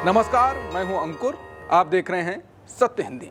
नमस्कार, मैं हूं अंकुर। आप देख रहे हैं सत्य हिंदी।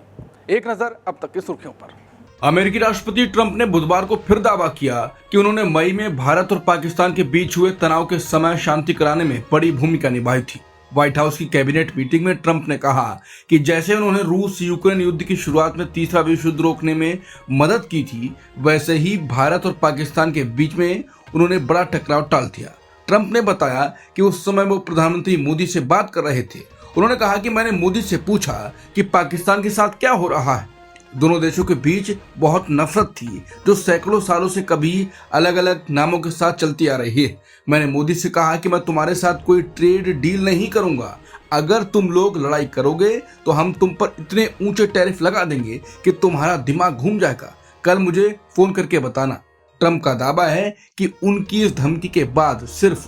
एक नजर अब तक की सुर्खियों पर। अमेरिकी राष्ट्रपति ट्रंप ने बुधवार को फिर दावा किया कि उन्होंने मई में भारत और पाकिस्तान के बीच हुए तनाव के समय शांति कराने में बड़ी भूमिका निभाई थी। व्हाइट हाउस की कैबिनेट मीटिंग में ट्रंप ने कहा कि जैसे उन्होंने रूस यूक्रेन युद्ध की शुरुआत में तीसरा विश्व युद्ध रोकने में मदद की थी, वैसे ही भारत और पाकिस्तान के बीच में उन्होंने बड़ा टकराव टाल दिया। ट्रंप ने बताया कि उस समय वो प्रधानमंत्री मोदी से बात कर रहे थे। उन्होंने कहा कि मैंने मोदी से पूछा कि पाकिस्तान के साथ क्या हो रहा है। दोनों देशों के बीच बहुत नफरत थी जो सैकड़ों सालों से कभी अलग अलग नामों के साथ चलती आ रही है। मैंने मोदी से कहा कि मैं तुम्हारे साथ कोई ट्रेड डील नहीं करूंगा। अगर तुम लोग लड़ाई करोगे तो हम तुम पर इतने ऊंचे टैरिफ लगा देंगे कि तुम्हारा दिमाग घूम जाएगा। कल मुझे फोन करके बताना। ट्रंप का दावा है कि उनकी इस धमकी के बाद सिर्फ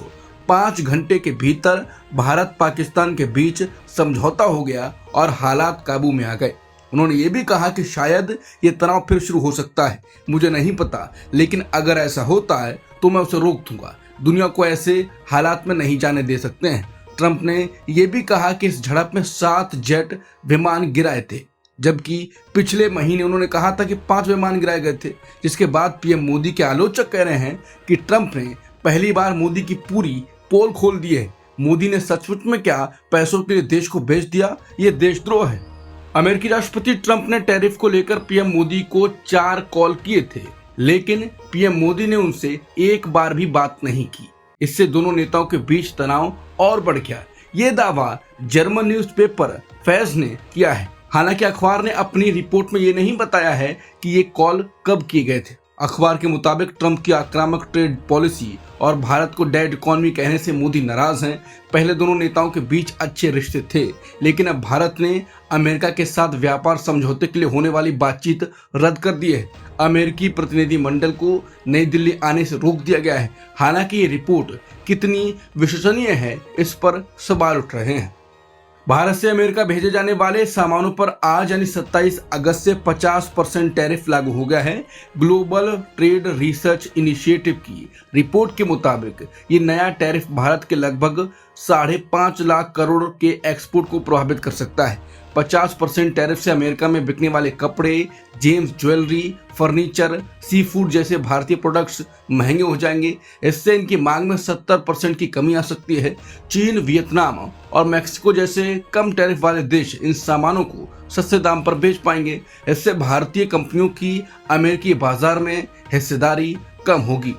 5 घंटे के भीतर भारत पाकिस्तान के बीच समझौता हो गया और हालात काबू में आ गए। उन्होंने ये भी कहा कि शायद ये तनाव फिर शुरू हो सकता है, मुझे नहीं पता, लेकिन अगर ऐसा होता है तो मैं उसे रोक दूंगा। दुनिया को ऐसे हालात में नहीं जाने दे सकते हैं। ट्रंप ने यह भी कहा कि इस झड़प में 7 जेट विमान गिराए थे, जबकि पिछले महीने उन्होंने कहा था कि 5 विमान गिराए गए थे। जिसके बाद पीएम मोदी के आलोचक कह रहे हैं कि ट्रंप ने पहली बार मोदी की पूरी पोल खोल दी है। मोदी ने सचमुच में क्या पैसों के लिए देश को बेच दिया? ये देशद्रोह है। अमेरिकी राष्ट्रपति ट्रंप ने टैरिफ को लेकर पीएम मोदी को 4 कॉल किए थे, लेकिन पीएम मोदी ने उनसे एक बार भी बात नहीं की। इससे दोनों नेताओं के बीच तनाव और बढ़ गया। ये दावा जर्मन न्यूज़पेपर फैज ने किया है। हालांकि अखबार ने अपनी रिपोर्ट में ये नहीं बताया है कि ये कॉल कब किए गए थे। अखबार के मुताबिक ट्रंप की आक्रामक ट्रेड पॉलिसी और भारत को डेड इकोनॉमी कहने से मोदी नाराज हैं। पहले दोनों नेताओं के बीच अच्छे रिश्ते थे, लेकिन अब भारत ने अमेरिका के साथ व्यापार समझौते के लिए होने वाली बातचीत रद्द कर दी है। अमेरिकी प्रतिनिधि मंडल को नई दिल्ली आने से रोक दिया गया है। हालांकि ये रिपोर्ट कितनी विश्वसनीय है, इस पर सवाल उठ रहे हैं। भारत से अमेरिका भेजे जाने वाले सामानों पर आज यानी 27 अगस्त से 50% टैरिफ लागू हो गया है। ग्लोबल ट्रेड रिसर्च इनिशिएटिव की रिपोर्ट के मुताबिक ये नया टैरिफ भारत के लगभग 5.5 लाख करोड़ के एक्सपोर्ट को प्रभावित कर सकता है। 50% टैरिफ से अमेरिका में बिकने वाले कपड़े, James jewellery, furniture, sea food जैसे भारतीय प्रोडक्ट्स महंगे हो जाएंगे। इससे इनकी मांग में 70% की कमी आ सकती है। चीन, वियतनाम और मैक्सिको जैसे कम टैरिफ वाले देश इन सामानों को सस्ते दाम पर बेच पाएंगे। इससे भारतीय कंपनियों की अमेरिकी बाजार में हिस्सेदारी कम होगी।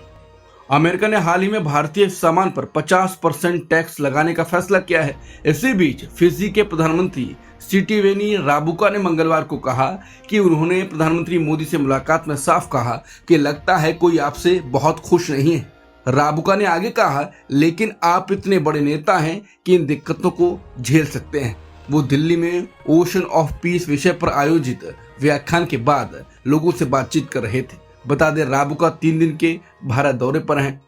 अमेरिका ने हाल ही में भारतीय सामान पर 50% टैक्स लगाने का फैसला किया है। इसी बीच फिजी के प्रधानमंत्री सिटिवेनी राबुका ने मंगलवार को कहा कि उन्होंने प्रधानमंत्री मोदी से मुलाकात में साफ कहा कि लगता है कोई आपसे बहुत खुश नहीं है। राबुका ने आगे कहा, लेकिन आप इतने बड़े नेता हैं कि इन दिक्कतों को झेल सकते हैं। वो दिल्ली में ओशन ऑफ पीस विषय पर आयोजित व्याख्यान के बाद लोगों से बातचीत कर रहे थे। बता दें, राबुका 3 दिन के भारत दौरे पर हैं।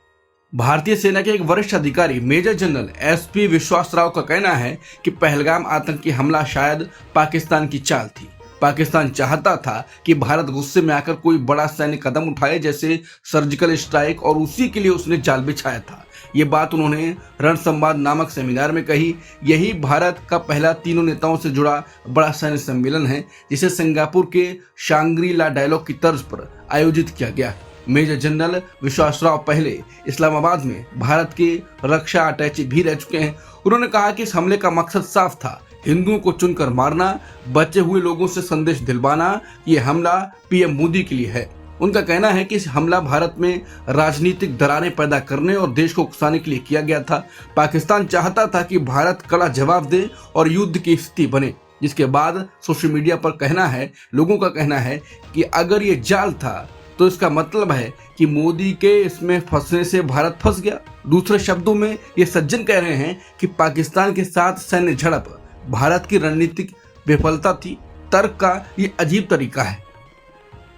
भारतीय सेना के एक वरिष्ठ अधिकारी मेजर जनरल एसपी विश्वास राव का कहना है कि पहलगाम आतंकी हमला शायद पाकिस्तान की चाल थी। पाकिस्तान चाहता था कि भारत गुस्से में आकर कोई बड़ा सैन्य कदम उठाए, जैसे सर्जिकल स्ट्राइक, और उसी के लिए उसने जाल बिछाया था। ये बात उन्होंने रण संवाद नामक सेमिनार में कही। यही भारत का पहला तीनों नेताओं से जुड़ा बड़ा सैन्य सम्मेलन है, जिसे सिंगापुर के शांग्री ला डायलॉग की तर्ज पर आयोजित किया गया। मेजर जनरल विश्वास राव पहले इस्लामाबाद में भारत के रक्षा अटैची भी रह चुके हैं। उन्होंने कहा कि इस हमले का मकसद साफ था, हिंदुओं को चुनकर मारना, बचे हुए लोगों से संदेश दिलवाना। ये हमला पीएम मोदी के लिए है। उनका कहना है कि इस हमला भारत में राजनीतिक दरारें पैदा करने और देश को उकसाने के लिए किया गया था। पाकिस्तान चाहता था कि भारत कड़ा जवाब दे और युद्ध की स्थिति बने, जिसके बाद सोशल मीडिया पर लोगों का कहना है कि अगर ये जाल था तो इसका मतलब है कि मोदी के इसमें फंसने से भारत फंस गया। दूसरे शब्दों में ये सज्जन कह रहे हैं कि पाकिस्तान के साथ सैन्य झड़प भारत की रणनीतिक विफलता थी। तर्क का ये अजीब तरीका है।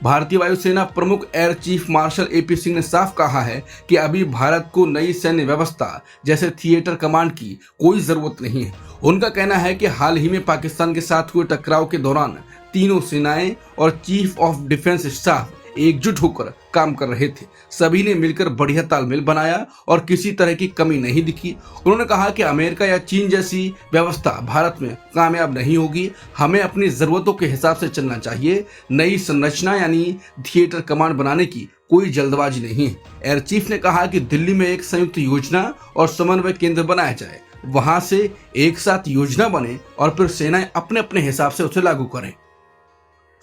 भारतीय वायुसेना प्रमुख air chief marshal AP Singh ने साफ कहा है कि अभी भारत को नई सैन्य व्यवस्था जैसे थिएटर कमांड की कोई जरूरत नहीं है। उनका कहना है कि हाल ही में पाकिस्तान के साथ हुए टकराव के दौरान तीनों सेनाएं और चीफ ऑफ डिफेंस स्टाफ एकजुट होकर काम कर रहे थे। सभी ने मिलकर बढ़िया तालमेल बनाया और किसी तरह की कमी नहीं दिखी। उन्होंने कहा कि अमेरिका या चीन जैसी व्यवस्था भारत में कामयाब नहीं होगी। हमें अपनी जरूरतों के हिसाब से चलना चाहिए। नई संरचना यानी थिएटर कमांड बनाने की कोई जल्दबाजी नहीं है। एयर चीफ ने कहा कि दिल्ली में एक संयुक्त योजना और समन्वय केंद्र बनाया जाए, वहां से एक साथ योजना बने और फिर सेनाएं अपने अपने हिसाब से उसे लागू करें।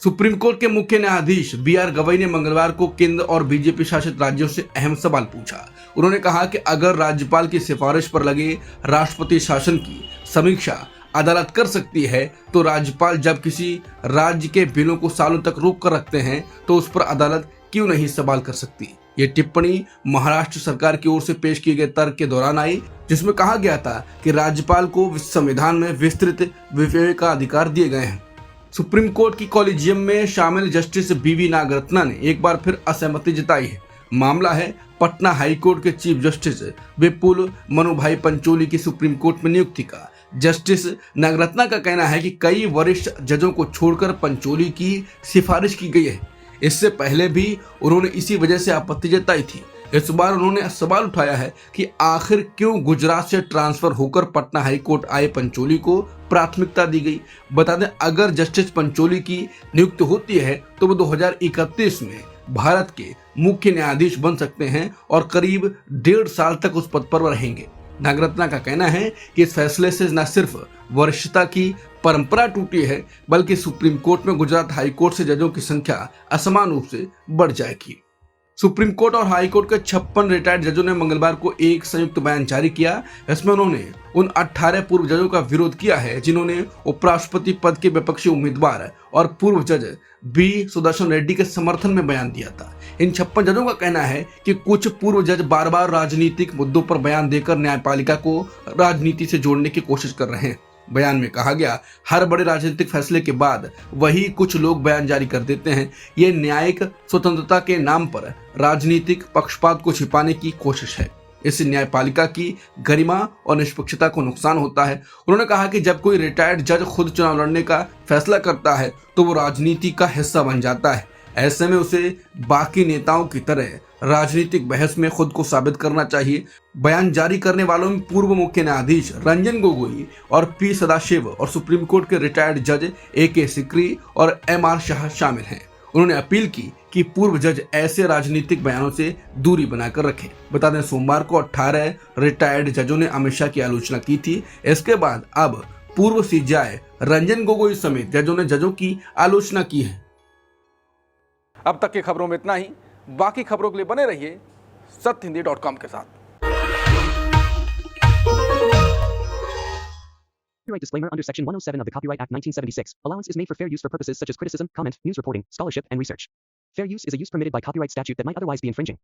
सुप्रीम कोर्ट के मुख्य न्यायाधीश बी.आर. गवई ने मंगलवार को केंद्र और बीजेपी शासित राज्यों से अहम सवाल पूछा। उन्होंने कहा कि अगर राज्यपाल की सिफारिश पर लगे राष्ट्रपति शासन की समीक्षा अदालत कर सकती है, तो राज्यपाल जब किसी राज्य के बिलों को सालों तक रोक कर रखते हैं तो उस पर अदालत क्यों नहीं सवाल कर सकती। ये टिप्पणी महाराष्ट्र सरकार की ओर से पेश किए गए तर्क के दौरान आई, जिसमें कहा गया था कि राज्यपाल को संविधान में विस्तृत विवेकाधिकार दिए गए हैं। सुप्रीम कोर्ट की कॉलेजियम में शामिल जस्टिस बी.वी. नागरत्ना ने एक बार फिर असहमति जताई है। मामला है पटना हाईकोर्ट के चीफ जस्टिस विपुल मनुभाई पंचोली की सुप्रीम कोर्ट में नियुक्ति का। जस्टिस नागरत्ना का कहना है कि कई वरिष्ठ जजों को छोड़कर पंचोली की सिफारिश की गई है। इससे पहले भी उन्होंने इसी वजह से आपत्ति जताई थी। इस बार उन्होंने सवाल उठाया है कि आखिर क्यों गुजरात से ट्रांसफर होकर पटना हाईकोर्ट आए पंचोली को प्राथमिकता दी गई। बता दें, अगर जस्टिस पंचोली की नियुक्ति होती है तो वो 2031 में भारत के मुख्य न्यायाधीश बन सकते हैं और करीब 1.5 साल तक उस पद पर रहेंगे। नागरत्ना का कहना है कि इस फैसले से न सिर्फ वरिष्ठता की परंपरा टूटी है, बल्कि सुप्रीम कोर्ट में गुजरात हाई कोर्ट से जजों की संख्या असमान रूप से बढ़ जाएगी। सुप्रीम कोर्ट और हाई कोर्ट के 56 रिटायर्ड जजों ने मंगलवार को एक संयुक्त बयान जारी किया। इसमें उन्होंने उन 18 पूर्व जजों का विरोध किया है जिन्होंने उपराष्ट्रपति पद के विपक्षी उम्मीदवार और पूर्व जज बी सुदर्शन रेड्डी के समर्थन में बयान दिया था। इन 56 जजों का कहना है कि कुछ पूर्व जज बार बार राजनीतिक मुद्दों पर बयान देकर न्यायपालिका को राजनीति से जोड़ने की कोशिश कर रहे हैं। बयान में कहा गया, हर बड़े राजनीतिक फैसले के बाद वही कुछ लोग बयान जारी कर देते हैं। ये न्यायिक स्वतंत्रता के नाम पर राजनीतिक पक्षपात को छिपाने की कोशिश है। इससे न्यायपालिका की गरिमा और निष्पक्षता को नुकसान होता है। उन्होंने कहा कि जब कोई रिटायर्ड जज खुद चुनाव लड़ने का फैसला करता है तो वो राजनीति का हिस्सा बन जाता है। ऐसे में उसे बाकी नेताओं की तरह राजनीतिक बहस में खुद को साबित करना चाहिए। बयान जारी करने वालों में पूर्व मुख्य न्यायाधीश रंजन गोगोई और पी सदाशिव और सुप्रीम कोर्ट के रिटायर्ड जज ए.के. सिकरी और एम.आर. शाह शामिल हैं। उन्होंने अपील की कि पूर्व जज ऐसे राजनीतिक बयानों से दूरी बनाकर रखें। बता दें, सोमवार को 18 रिटायर्ड जजों ने अमित शाह की आलोचना की थी। इसके बाद अब पूर्व सीजेआई रंजन गोगोई समेत जजों ने जजों की आलोचना की है। अब तक की खबरों में इतना ही। बाकी खबरों के लिए बने रहिए सत्यहिंदी.com के साथ। Copyright disclaimer under Section 107 of the Copyright Act 1976. Allowance is made for fair use for purposes such as criticism, comment, news reporting, scholarship, and research. Fair use is a use permitted by copyright statute that might otherwise be infringing.